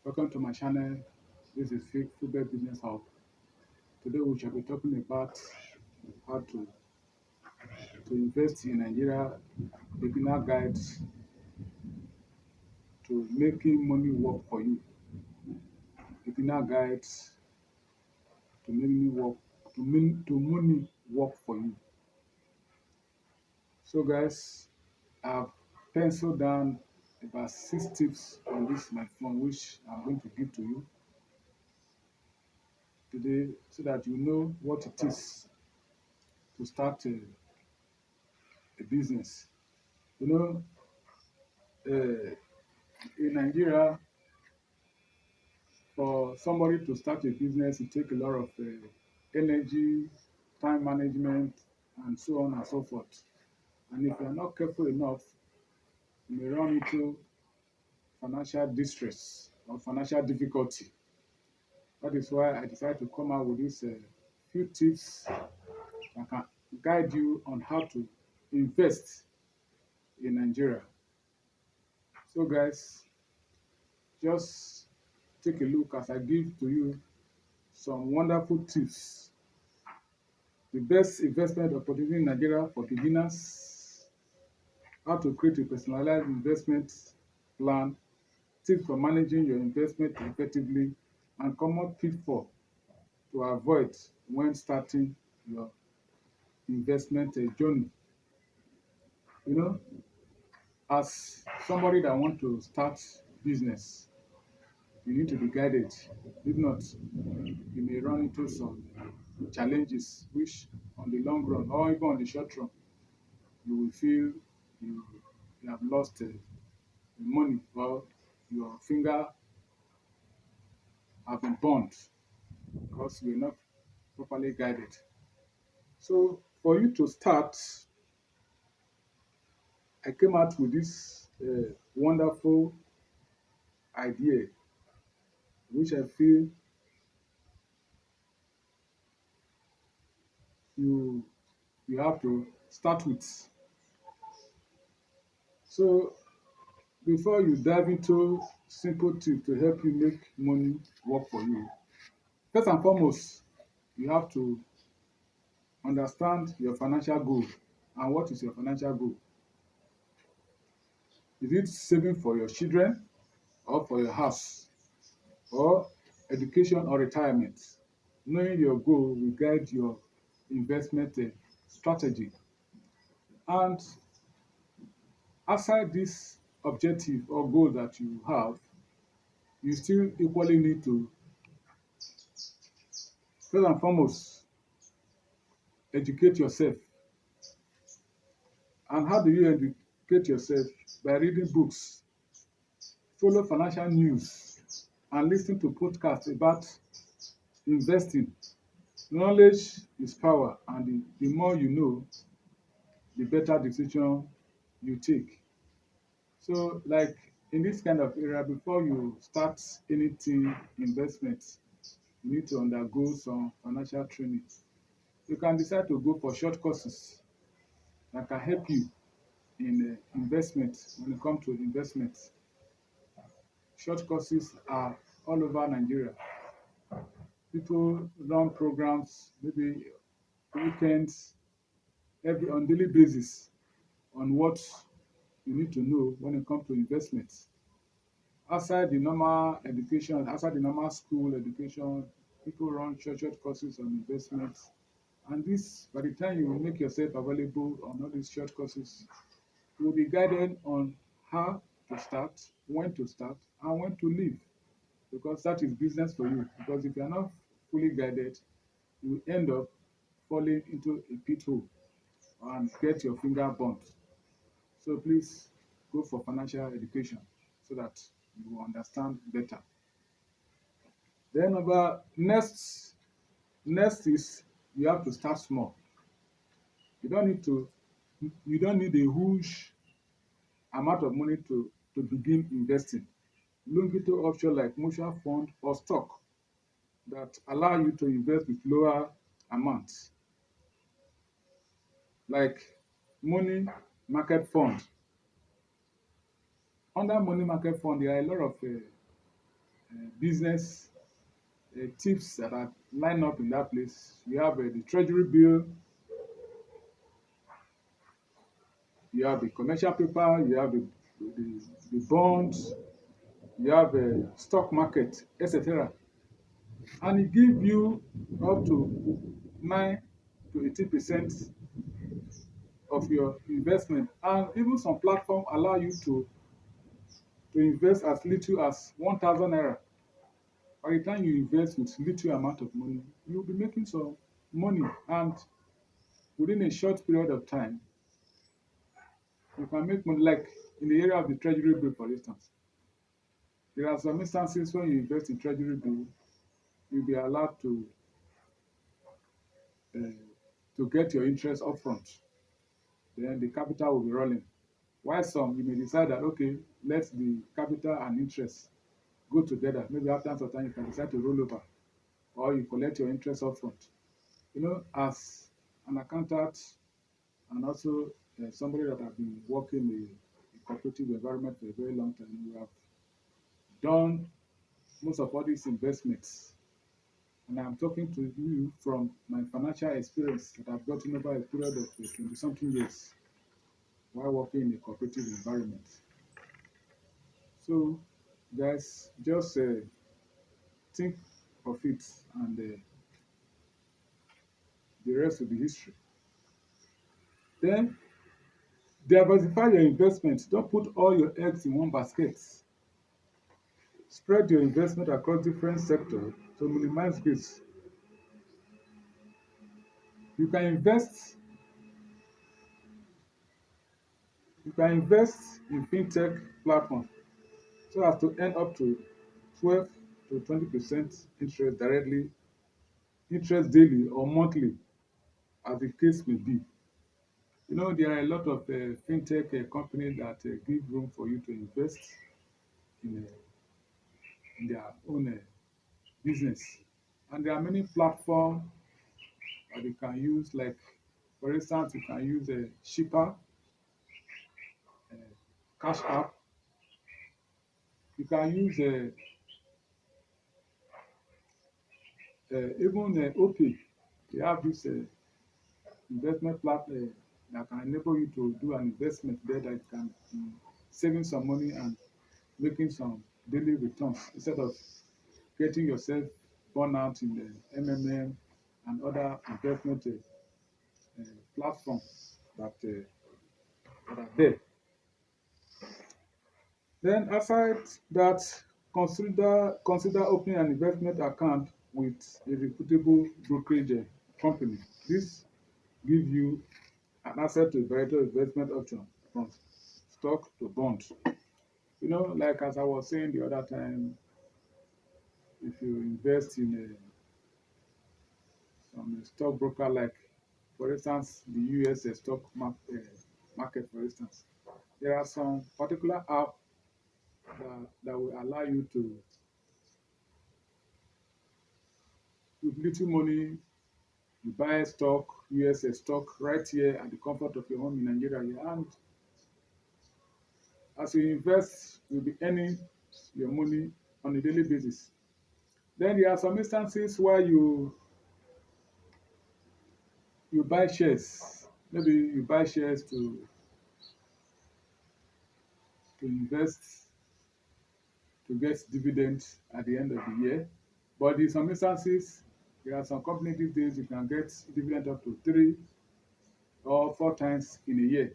Welcome to my channel. This is Football Business Hub. Today we shall be talking about how to invest in Nigeria, beginner guides to making money work for you. Beginner guides to making to money work for you. So guys, I've penciled down about 6 tips on this my phone, which I'm going to give to you today, so that you know what it is to start a business. You know, in Nigeria, for somebody to start a business, it takes a lot of energy, time management, and so on and so forth. And if you're not careful enough, you may run into financial distress or financial difficulty. That is why I decided to come out with these few tips that can guide you on how to invest in Nigeria. So, guys, just take a look as I give to you some wonderful tips. The best investment opportunity in Nigeria for beginners, how to create a personalized investment plan, tips for managing your investment effectively, and common pitfall to avoid when starting your investment journey. You know, as somebody that want to start business, you need to be guided. If not, you may run into some challenges which on the long run or even on the short run, you will feel you, you have lost money or your finger have been burnt because you are not properly guided. So for you to start, I came out with this wonderful idea, which I feel you you have to start with. So before you dive into simple tips to help you make money work for you, first and foremost, you have to understand your financial goal. And what is your financial goal? Is it saving for your children or for your house or education or retirement? Knowing your goal will guide your investment strategy. And aside this objective or goal that you have, you still equally need to, first and foremost, educate yourself. And how do you educate yourself? By reading books, follow financial news, and listen to podcasts about investing. Knowledge is power, and the more you know, the better decision you take. So, like in this kind of area, before you start anything investment, you need to undergo some financial training. You can decide to go for short courses that can help you in investment when it comes to investment. Short courses are all over Nigeria. People run programs, maybe weekends, every on daily basis on what you need to know when it comes to investments. Outside the normal education, outside the normal school education, people run short courses on investments. And this, by the time you will make yourself available on all these short courses, you will be guided on how to start, and when to leave. Because that is business for you. Because if you are not fully guided, you will end up falling into a pit hole and get your finger burnt. So please go for financial education so that you will understand better. Then number next is you have to start small. You don't need to you don't need a huge amount of money to begin investing. Look into options like mutual fund or stock that allow you to invest with lower amounts, like money market fund. Under money market fund, there are a lot of business tips that are lined up in that place. You have the treasury bill, you have the commercial paper, you have the bonds, you have a stock market, etc. And it give you up to 9 to 18% of your investment. And even some platform allow you to invest as little as 1,000 naira. By the time you invest with little amount of money, you'll be making some money, and within a short period of time, you can make money. Like in the area of the treasury bill, for instance, there are some instances when you invest in treasury bill, you'll be allowed uh, to get your interest upfront. Then the capital will be rolling. While some you may decide that okay, let the capital and interest go together. Maybe after some time you can decide to roll over, or you collect your interest upfront. As an accountant and also somebody that have been working in a cooperative environment for a very long time, we have done most of all these investments. And I'm talking to you from my financial experience that I've gotten over a period of 20 something years while working in a cooperative environment. So, guys, just think of it, and the rest will be history. Then, diversify your investment. Don't put all your eggs in one basket. Spread your investment across different sectors to minimize risk. You can invest you can invest in fintech platforms so as to earn up to 12 to 20% interest daily or monthly, as the case may be. There are a lot of fintech companies that give room for you to invest in, in their own business. And there are many platforms that you can use, like, for instance, you can use a Shipper, uh, Cash App. You can use even OP. They have this investment platform that can enable you to do an investment there that can be saving some money and making some daily returns instead of getting yourself burn out in the MMM and other investment platforms that are there. Then aside that, consider opening an investment account with a reputable brokerage company. This give you an access to a variety of investment options from stock to bond. Like as I was saying the other time, if you invest in some stockbroker, like for instance the US market, for instance, there are some particular app that will allow you to, with little money, you buy stock, US stock right here at the comfort of your home in Nigeria. And as you invest, you'll be earning your money on a daily basis. Then there are some instances where you buy shares. Maybe you buy shares to invest to get dividends at the end of the year. But in some instances, there are some companies these days you can get dividend up to 3 or 4 times in a year,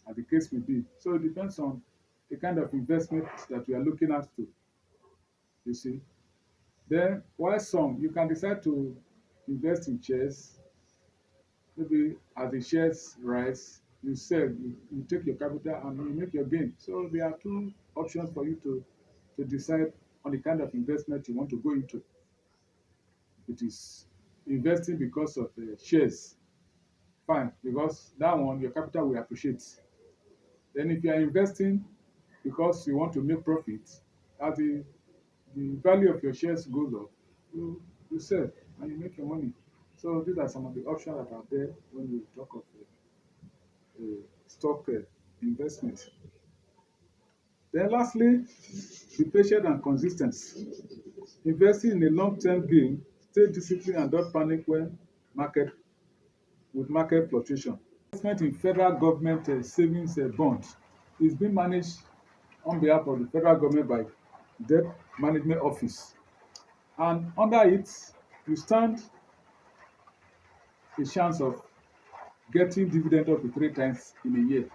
as the case may be. So it depends on the kind of investment that you are looking at to, you see. Then while some you can decide to invest in shares, maybe as the shares rise, you sell, you take your capital and you make your gain. So there are two options for you to decide on the kind of investment you want to go into. If it is investing because of shares, fine, because that one your capital will appreciate. Then if you are investing because you want to make profit, as the value of your shares goes up, you sell and you make your money. So these are some of the options that are there when we talk of stock investment. Then lastly, be patient and consistent. Investing in a long-term gain, stay disciplined and don't panic when market market fluctuation. Investment in federal government savings bond is being managed on behalf of the federal government by Debt Management Office, and under it you stand a chance of getting dividend up to 3 times in a year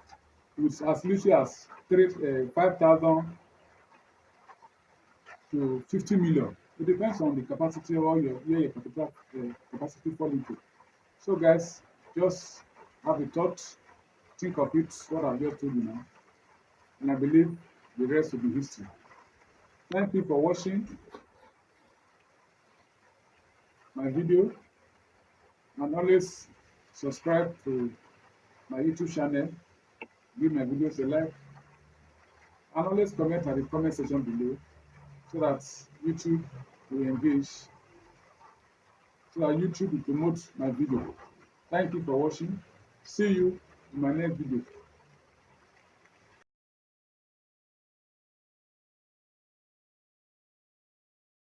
with as little as 5,000 to 50 million. It depends on the capacity or your capital capacity fall into. So guys, just have a thought, think of it, what I've just told you now, and I believe the rest will be history. Thank you for watching my video, and always subscribe to my YouTube channel, give my videos a like, and always comment at the comment section below so that YouTube will engage, so that YouTube will promote my video. Thank you for watching. See you in my next video.